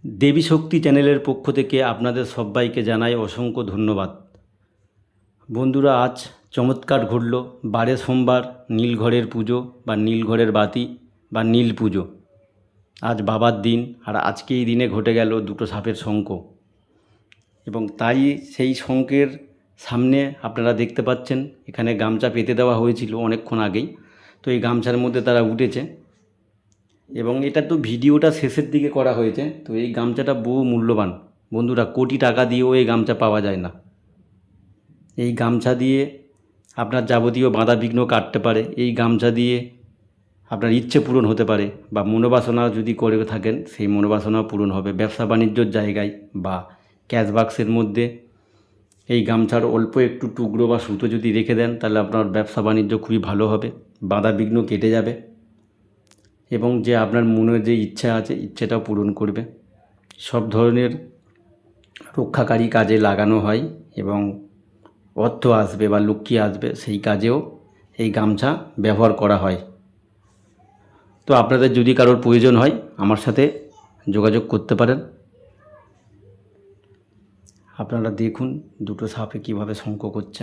দেবী শক্তি চ্যানেলের পক্ষ থেকে আপনাদের সবাইকে জানাই অসংখ্য ধন্যবাদ। বন্ধুরা, আজ চমৎকার ঘটল। বারে সোমবার, নীলঘরের পুজো বা নীলঘরের বাতি বা নীল পুজো। আজ বাবার দিন, আর আজকে এই দিনে ঘটে গেল দুটো সাপের শঙ্খ। এবং তাই সেই শঙ্খের সামনে আপনারা দেখতে পাচ্ছেন এখানে গামছা পেতে দেওয়া হয়েছিল অনেকক্ষণ আগেই। তো এই গামছার মধ্যে তারা উঠেছে এবং এটা তো ভিডিওটা শেষের দিকে করা হয়েছে। তো এই গামছাটা বহু মূল্যবান বন্ধুরা, কোটি টাকা দিয়েও এই গামছা পাওয়া যায় না। এই গামছা দিয়ে আপনার যাবতীয় বাধা বিঘ্ন কাটতে পারে। এই গামছা দিয়ে আপনার ইচ্ছে পূরণ হতে পারে, বা মনোবাসনা যদি করে থাকেন সেই মনোবাসনাও পূরণ হবে। ব্যবসা বাণিজ্যর জায়গায় বা ক্যাশ বাক্সের মধ্যে এই গামছার অল্প একটু টুকরো বা সুতো যদি রেখে দেন, তাহলে আপনার ব্যবসা বাণিজ্য খুবই ভালো হবে, বাধা বিঘ্ন কেটে যাবে এবং যে আপনার মনের যে ইচ্ছা আছে ইচ্ছেটাও পূরণ করবে। সব ধরনের রক্ষাকারী কাজে লাগানো হয় এবং অর্থ আসবে বা লক্ষ্মী আসবে সেই কাজেও এই গামছা ব্যবহার করা হয়। তো আপনাদের যদি কারোর প্রয়োজন হয় আমার সাথে যোগাযোগ করতে পারেন। আপনারা দেখুন দুটো সাপে কীভাবে শঙ্খ করছে।